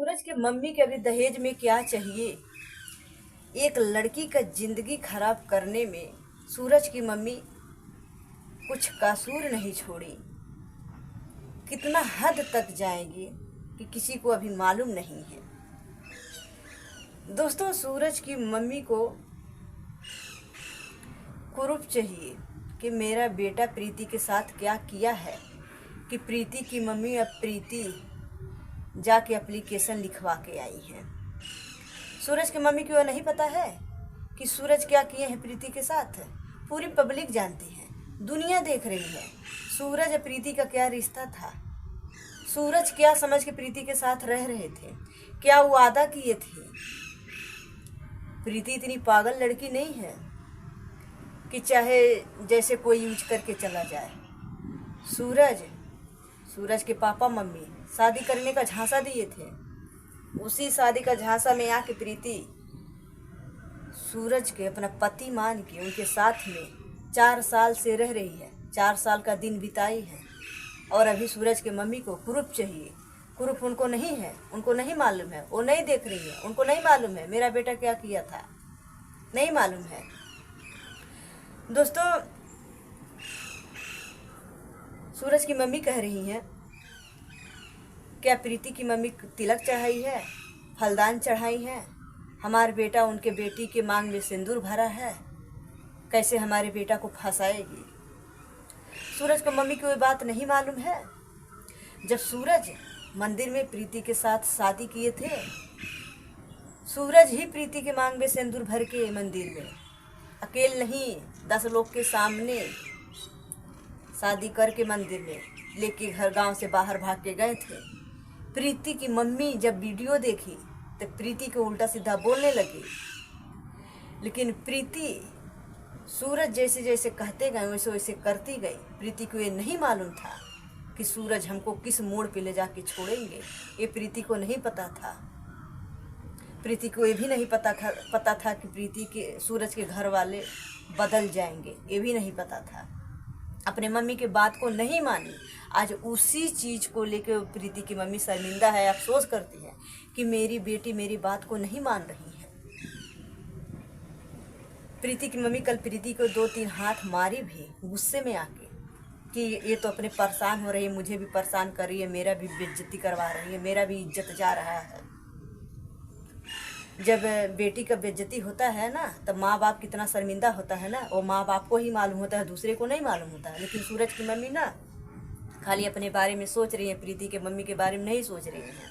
सूरज के मम्मी के अभी दहेज में क्या चाहिए। एक लड़की का जिंदगी खराब करने में सूरज की मम्मी कुछ कसूर नहीं छोड़ी। कितना हद तक जाएंगे कि किसी को अभी मालूम नहीं है। दोस्तों, सूरज की मम्मी को प्रूफ चाहिए कि मेरा बेटा प्रीति के साथ क्या किया है, कि प्रीति की मम्मी अब प्रीति जाके एप्लीकेशन लिखवा के आई है। सूरज की मम्मी को नहीं पता है कि सूरज क्या किए हैं प्रीति के साथ। पूरी पब्लिक जानती है, दुनिया देख रही है सूरज और प्रीति का क्या रिश्ता था। सूरज क्या समझ के प्रीति के साथ रह रहे थे, क्या वो वादा किए थे। प्रीति इतनी पागल लड़की नहीं है कि चाहे जैसे कोई यूज करके चला जाए। सूरज के पापा मम्मी शादी करने का झांसा दिए थे। उसी शादी का झांसा में आके प्रीति सूरज के अपना पति मान के उनके साथ में 4 साल से रह रही है। 4 साल का दिन बिताई है और अभी सूरज के मम्मी को प्रूफ चाहिए। प्रूफ उनको नहीं है, उनको नहीं मालूम है, वो नहीं देख रही है, उनको नहीं मालूम है मेरा बेटा क्या किया था, नहीं मालूम है। दोस्तों, सूरज की मम्मी कह रही हैं, क्या प्रीति की मम्मी तिलक चढ़ाई है, फलदान चढ़ाई है, हमारा बेटा उनके बेटी के मांग में सिंदूर भरा है, कैसे हमारे बेटा को फंसाएगी। सूरज की मम्मी को ये बात नहीं मालूम है। जब सूरज मंदिर में प्रीति के साथ शादी किए थे, सूरज ही प्रीति के मांग में सिंदूर भर के मंदिर में अकेले नहीं 10 लोग के सामने शादी करके मंदिर में लेके घर गांव से बाहर भाग के गए थे। प्रीति की मम्मी जब वीडियो देखी तो प्रीति को उल्टा सीधा बोलने लगी, लेकिन प्रीति सूरज जैसे जैसे कहते गए वैसे वैसे करती गई। प्रीति को ये नहीं मालूम था कि सूरज हमको किस मोड़ पे ले जाके छोड़ेंगे। ये प्रीति को नहीं पता था। प्रीति को ये भी नहीं पता था कि प्रीति के सूरज के घर वाले बदल जाएंगे, ये भी नहीं पता था। अपने मम्मी के बात को नहीं मानी। आज उसी चीज़ को लेकर प्रीति की मम्मी शर्मिंदा है, अफसोस करती है कि मेरी बेटी मेरी बात को नहीं मान रही है। प्रीति की मम्मी कल प्रीति को 2-3 हाथ मारी भी गुस्से में आके कि ये तो अपने परेशान हो रही है, मुझे भी परेशान कर रही है, मेरा भी बेइज्जती करवा रही है, मेरा भी इज्जत जा रहा है। जब बेटी का बेइज्जती होता है ना, तब माँ बाप कितना शर्मिंदा होता है ना, वो माँ बाप को ही मालूम होता है, दूसरे को नहीं मालूम होता है। लेकिन सूरज की मम्मी ना खाली अपने बारे में सोच रही है, प्रीति के मम्मी के बारे में नहीं सोच रही है।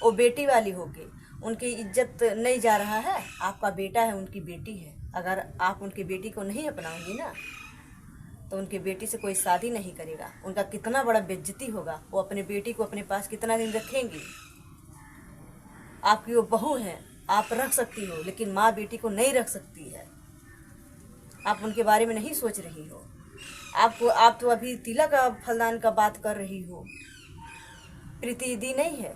वो बेटी वाली होके उनकी इज्जत नहीं जा रहा है। आपका बेटा है, उनकी बेटी है। अगर आप उनकी बेटी को नहीं अपनाओगी ना तो उनकी बेटी से कोई शादी नहीं करेगा। उनका कितना बड़ा बेइज्जती होगा। वो अपने बेटी को अपने पास कितना दिन रखेंगी। आपकी वो बहू है, आप रख सकती हो, लेकिन माँ बेटी को नहीं रख सकती है। आप उनके बारे में नहीं सोच रही हो। आप तो अभी तिलक फलदान का बात कर रही हो। प्रीति दी नहीं है।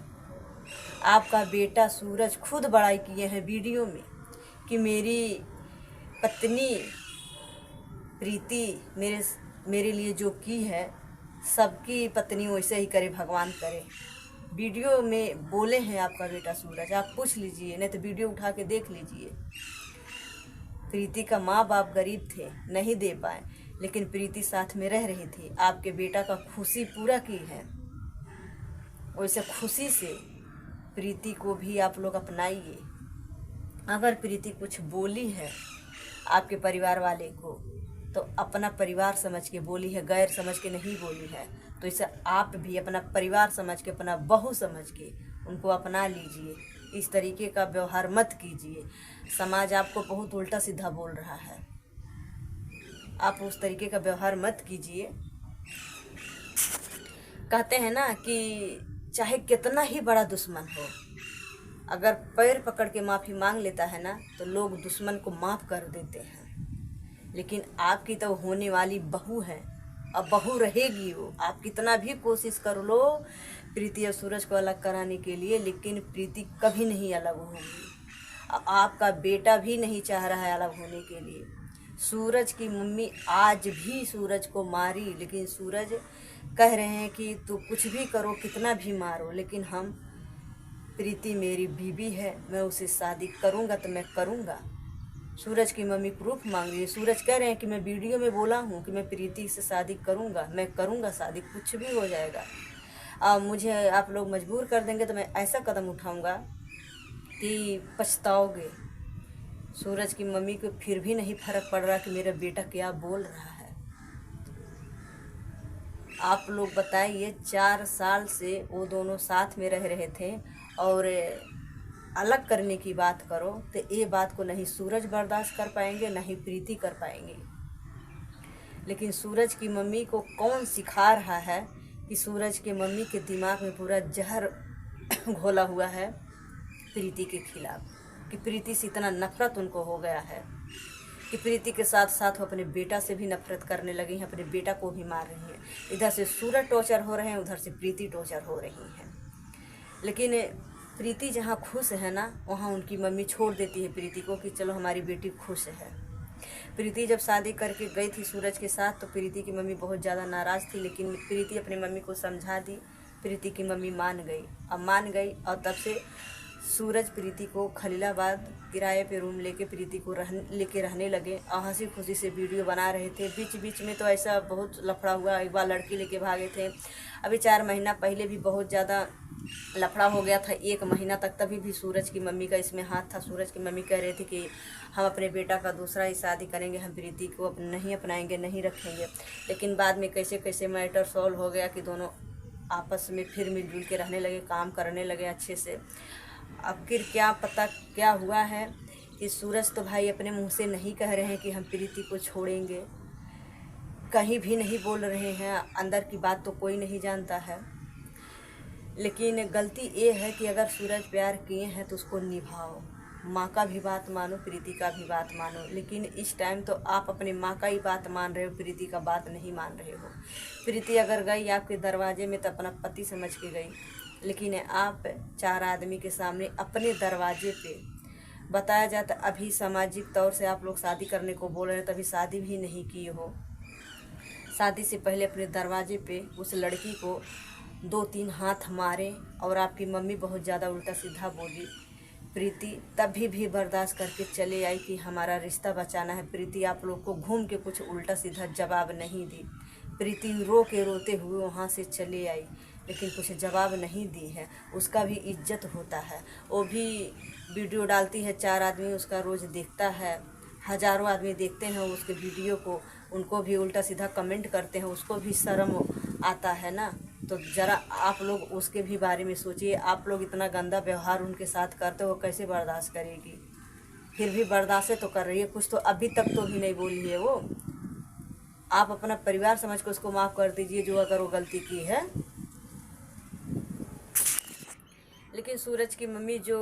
आपका बेटा सूरज खुद बड़ाई किए हैं वीडियो में कि मेरी पत्नी प्रीति मेरे लिए जो की है, सबकी पत्नी वैसे ही करे, भगवान करे। वीडियो में बोले हैं आपका बेटा सूरज, आप पूछ लीजिए, नहीं तो वीडियो उठा के देख लीजिए। प्रीति का माँ बाप गरीब थे, नहीं दे पाए, लेकिन प्रीति साथ में रह रही थी। आपके बेटा का खुशी पूरा की है। वैसे खुशी से प्रीति को भी आप लोग अपनाइए। अगर प्रीति कुछ बोली है आपके परिवार वाले को तो अपना परिवार समझ के बोली है, गैर समझ के नहीं बोली है। तो इसे आप भी अपना परिवार समझ के, अपना बहू समझ के उनको अपना लीजिए। इस तरीके का व्यवहार मत कीजिए। समाज आपको बहुत उल्टा सीधा बोल रहा है, आप उस तरीके का व्यवहार मत कीजिए। कहते हैं ना कि चाहे कितना ही बड़ा दुश्मन हो, अगर पैर पकड़ के माफ़ी मांग लेता है ना तो लोग दुश्मन को माफ़ कर देते हैं। लेकिन आपकी तो होने वाली बहू है, अब बहू रहेगी वो। आप कितना भी कोशिश कर लो प्रीति और सूरज को अलग कराने के लिए, लेकिन प्रीति कभी नहीं अलग होगी। आपका बेटा भी नहीं चाह रहा है अलग होने के लिए। सूरज की मम्मी आज भी सूरज को मारी, लेकिन सूरज कह रहे हैं कि तू कुछ भी करो, कितना भी मारो, लेकिन हम प्रीति मेरी बीवी है, मैं उससे शादी करूँगा तो मैं करूँगा। सूरज की मम्मी प्रूफ मांग रही है। सूरज कह रहे हैं कि मैं वीडियो में बोला हूँ कि मैं प्रीति से शादी करूँगा, मैं करूँगा शादी, कुछ भी हो जाएगा। अब मुझे आप लोग मजबूर कर देंगे तो मैं ऐसा कदम उठाऊँगा कि पछताओगे। सूरज की मम्मी को फिर भी नहीं फर्क पड़ रहा कि मेरा बेटा क्या बोल रहा है। आप लोग बताइए, 4 साल से वो दोनों साथ में रह रहे थे और अलग करने की बात करो तो ये बात को नहीं सूरज बर्दाश्त कर पाएंगे, नहीं प्रीति कर पाएंगे। लेकिन सूरज की मम्मी को कौन सिखा रहा है कि सूरज के मम्मी के दिमाग में पूरा जहर घोला हुआ है प्रीति के खिलाफ, कि प्रीति से इतना नफरत उनको हो गया है कि प्रीति के साथ साथ वो अपने बेटा से भी नफरत करने लगी हैं, अपने बेटा को भी मार रही हैं। इधर से सूरज टॉर्चर हो रहे हैं, उधर से प्रीति टॉर्चर हो रही हैं। लेकिन प्रीति जहाँ खुश है ना, वहाँ उनकी मम्मी छोड़ देती है प्रीति को कि चलो हमारी बेटी खुश है। प्रीति जब शादी करके गई थी सूरज के साथ तो प्रीति की मम्मी बहुत ज़्यादा नाराज़ थी, लेकिन प्रीति अपनी मम्मी को समझा दी। प्रीति की मम्मी मान गई। अब मान गई और तब से सूरज प्रीति को खलीलाबाद किराए पे रूम लेके प्रीति को लेके रहने लगे और हंसी खुशी से वीडियो बना रहे थे। बीच बीच में तो ऐसा बहुत लफड़ा हुआ, एक बार लड़की लेके भागे थे। अभी 4 महीना पहले भी बहुत ज़्यादा लफड़ा हो गया था, 1 महीना तक, तभी भी सूरज की मम्मी का इसमें हाथ था। सूरज की मम्मी कह रहे थे कि हम अपने बेटा का दूसरा ही शादी करेंगे, हम प्रीति को नहीं अपनाएंगे, नहीं रखेंगे। लेकिन बाद में कैसे कैसे मैटर सॉल्व हो गया कि दोनों आपस में फिर मिलजुल के रहने लगे, काम करने लगे अच्छे से। अब फिर क्या पता क्या हुआ है कि सूरज तो भाई अपने मुंह से नहीं कह रहे हैं कि हम प्रीति को छोड़ेंगे, कहीं भी नहीं बोल रहे हैं, अंदर की बात तो कोई नहीं जानता है। लेकिन गलती ये है कि अगर सूरज प्यार किए हैं तो उसको निभाओ, माँ का भी बात मानो, प्रीति का भी बात मानो। लेकिन इस टाइम तो आप अपने माँ का ही बात मान रहे हो, प्रीति का बात नहीं मान रहे हो। प्रीति अगर गई आपके दरवाजे में तो अपना पति समझ के गई, लेकिन आप 4 आदमी के सामने अपने दरवाजे पे बताया जाता। अभी सामाजिक तौर से आप लोग शादी करने को बोल रहे हैं, तभी शादी भी नहीं की हो। शादी से पहले अपने दरवाजे पे उस लड़की को 2-3 हाथ मारे और आपकी मम्मी बहुत ज़्यादा उल्टा सीधा बोली। प्रीति तभी भी बर्दाश्त करके चले आई कि हमारा रिश्ता बचाना है। प्रीति आप लोग को घूम के कुछ उल्टा सीधा जवाब नहीं दी। प्रीति रो के रोते हुए वहाँ से चले आई, लेकिन कुछ जवाब नहीं दी है। उसका भी इज्जत होता है, वो भी वीडियो डालती है, 4 आदमी उसका रोज़ देखता है, हज़ारों आदमी देखते हैं उसके वीडियो को, उनको भी उल्टा सीधा कमेंट करते हैं, उसको भी शर्म आता है ना। तो ज़रा आप लोग उसके भी बारे में सोचिए। आप लोग इतना गंदा व्यवहार उनके साथ करते हो, कैसे बर्दाश्त करेगी? फिर भी बर्दाश्त तो कर रही है, कुछ तो अभी तक तो भी नहीं बोली है वो। आप अपना परिवार समझ कर उसको माफ़ कर दीजिए जो अगर वो गलती की है। लेकिन सूरज की मम्मी जो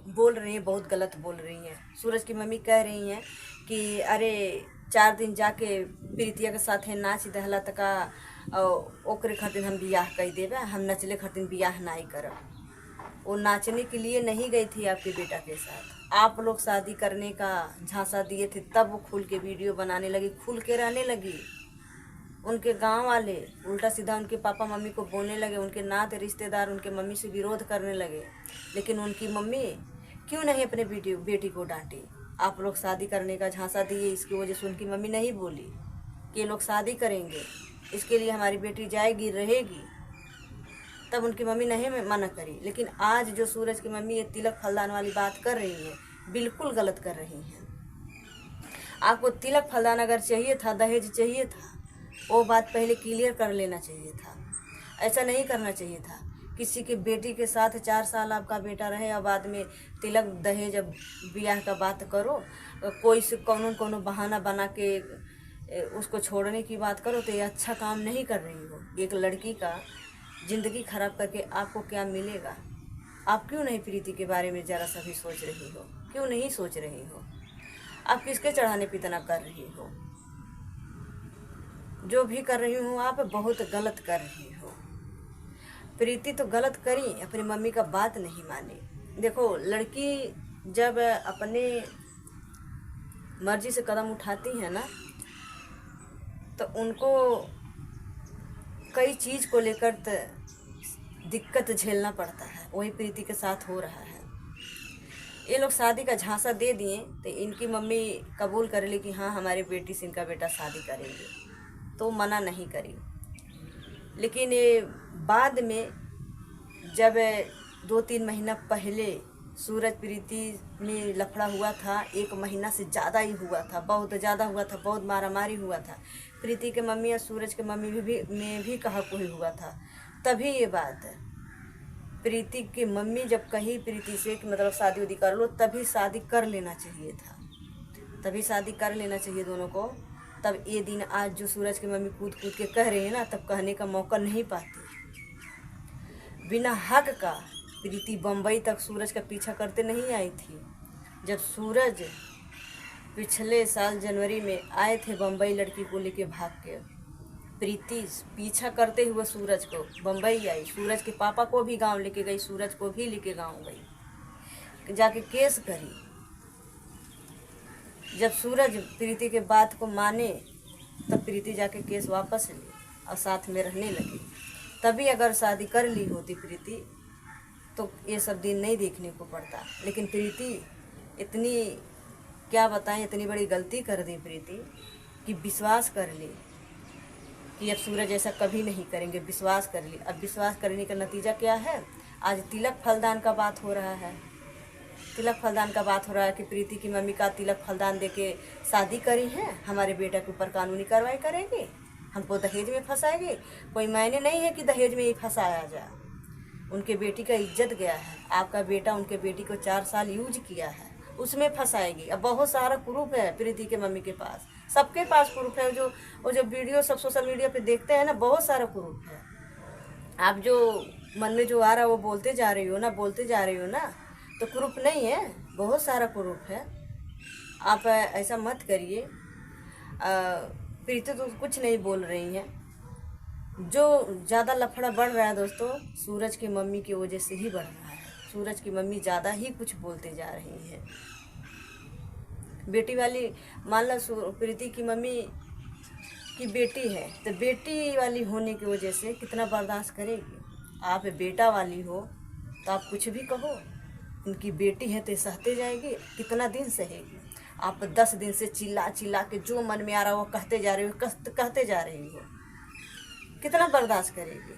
बोल रही हैं बहुत गलत बोल रही हैं। सूरज की मम्मी कह रही हैं कि अरे 4 दिन जाके प्रीतिया के साथ नाच दहला तका ओकरे खातिर हम बियाह कर देवे, हम नचले खातिर बियाह नहीं करब। वो नाचने के लिए नहीं गई थी आपके बेटा के साथ। आप लोग शादी करने का झांसा दिए थे, तब वो खुल के वीडियो बनाने लगी, खुल के रहने लगी। उनके गांव वाले उल्टा सीधा उनके पापा मम्मी को बोलने लगे, उनके नात रिश्तेदार उनके मम्मी से विरोध करने लगे। लेकिन उनकी मम्मी क्यों नहीं अपने बेटी को डांटी? आप लोग शादी करने का झांसा दिए, इसकी वजह से उनकी मम्मी नहीं बोली कि ये लोग शादी करेंगे, इसके लिए हमारी बेटी जाएगी रहेगी, तब उनकी मम्मी नहीं मना करी। लेकिन आज जो सूरज की मम्मी ये तिलक फलदान वाली बात कर रही है, बिल्कुल गलत कर रही हैं। आपको तिलक फलदान अगर चाहिए था, दहेज चाहिए था, वो बात पहले क्लियर कर लेना चाहिए था। ऐसा नहीं करना चाहिए था। किसी की बेटी के साथ 4 साल आपका बेटा रहे और बाद में तिलक दहेज ब्याह का बात करो, कोई से कोनो बहाना बना के उसको छोड़ने की बात करो, तो ये अच्छा काम नहीं कर रही हो। एक लड़की का ज़िंदगी ख़राब करके आपको क्या मिलेगा? आप क्यों नहीं प्रीति के बारे में ज़रा सा भी सोच रही हो? क्यों नहीं सोच रही हो? आप किसके चढ़ाने पे इतना कर रही हो? जो भी कर रही हूँ आप बहुत गलत कर रही हो। प्रीति तो गलत करी, अपनी मम्मी का बात नहीं मानी। देखो, लड़की जब अपने मर्जी से कदम उठाती है ना, तो उनको कई चीज़ को लेकर दिक्कत झेलना पड़ता है, वही प्रीति के साथ हो रहा है। ये लोग शादी का झांसा दे दिए तो इनकी मम्मी कबूल कर ली कि हाँ हमारी बेटी से इनका बेटा शादी करेंगे, तो मना नहीं करी। लेकिन ये बाद में जब 2-3 महीना पहले सूरज प्रीति में लफड़ा हुआ था, 1 महीना से ज़्यादा ही हुआ था, बहुत ज़्यादा हुआ था, बहुत मारामारी हुआ था। प्रीति के मम्मी और सूरज के मम्मी में भी कहा कोई हुआ था। तभी ये बात प्रीति की मम्मी जब कही प्रीति से कि मतलब शादी उदी कर लो, तभी शादी कर लेना चाहिए था, तभी शादी कर लेना चाहिए दोनों को। तब ये दिन आज जो सूरज की मम्मी कूद कूद के कह रही है ना, तब कहने का मौका नहीं पाती। बिना हक का प्रीति बम्बई तक सूरज का पीछा करते नहीं आई थी। जब सूरज पिछले साल जनवरी में आए थे बम्बई लड़की को लेके भाग के, प्रीति पीछा करते हुए सूरज को बम्बई आई। सूरज के पापा को भी गांव लेके गई, सूरज को भी लेके गांव गई, जाके केस करी। जब सूरज प्रीति के बात को माने तब प्रीति जाके केस वापस ली और साथ में रहने लगी। तभी अगर शादी कर ली होती प्रीति तो ये सब दिन नहीं देखने को पड़ता। लेकिन प्रीति इतनी, क्या बताएं, इतनी बड़ी गलती कर दी प्रीति कि विश्वास कर ली कि अब सूरज ऐसा कभी नहीं करेंगे। विश्वास कर ली। अब विश्वास करने का नतीजा क्या है? आज तिलक फलदान का बात हो रहा है। तिलक फलदान का बात हो रहा है कि प्रीति की मम्मी का तिलक फलदान देके शादी करी है, हमारे बेटा के ऊपर कानूनी कार्रवाई करेंगे, हमको दहेज में फंसाएंगे। कोई मायने नहीं है कि दहेज में ही फंसाया जाए। उनके बेटी का इज्जत गया है। आपका बेटा उनके बेटी को 4 साल यूज किया है, उसमें फंसाएगी। अब बहुत सारा प्रूफ है प्रीति के मम्मी के पास, सबके पास प्रूफ है। वो जो वीडियो सब सोशल मीडिया पे देखते हैं ना, बहुत सारा प्रूफ है। आप जो मन में जो आ रहा है वो बोलते जा रही हो ना, तो प्रूफ नहीं है, बहुत सारा प्रूफ है। आप ऐसा मत करिए। प्रीति तो कुछ नहीं बोल रही हैं। जो ज़्यादा लफड़ा बढ़ रहा है दोस्तों, सूरज की मम्मी की वजह से ही बढ़ रहा है। सूरज की मम्मी ज़्यादा ही कुछ बोलते जा रही है। बेटी वाली, मान लो प्रीति की मम्मी की बेटी है, तो बेटी वाली होने की वजह से कितना बर्दाश्त करेगी। आप बेटा वाली हो तो आप कुछ भी कहो, उनकी बेटी है तो सहते जाएगी, कितना दिन सहेगी। आप 10 दिन से चिल्ला चिल्ला के जो मन में आ रहा हो कहते जा रही हो, कहते जा रही हो, कितना बर्दाश्त करेगी।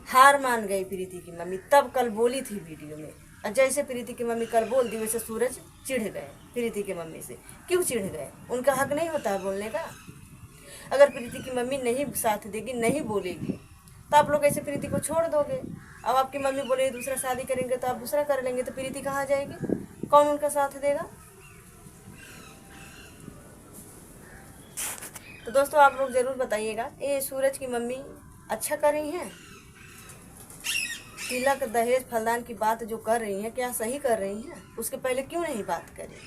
हार मान गई प्रीति की मम्मी। तब कल बोली थी वीडियो में, और जैसे प्रीति की मम्मी कल बोल दी वैसे सूरज चिढ़ गए प्रीति की मम्मी से। क्यों चिढ़ गए? उनका हक नहीं होता है बोलने का। अगर प्रीति की मम्मी नहीं साथ देगी, नहीं बोलेगी, तो आप लोग ऐसे प्रीति को छोड़ दोगे। अब आपकी मम्मी बोले दूसरा शादी करेंगे तो आप दूसरा कर लेंगे, तो प्रीति कहाँ जाएगी? कौन उनका साथ देगा? तो दोस्तों आप लोग ज़रूर बताइएगा, ये सूरज की मम्मी अच्छा कर रही हैं? तिलक दहेज फलदान की बात जो कर रही हैं, क्या सही कर रही हैं? उसके पहले क्यों नहीं बात करी?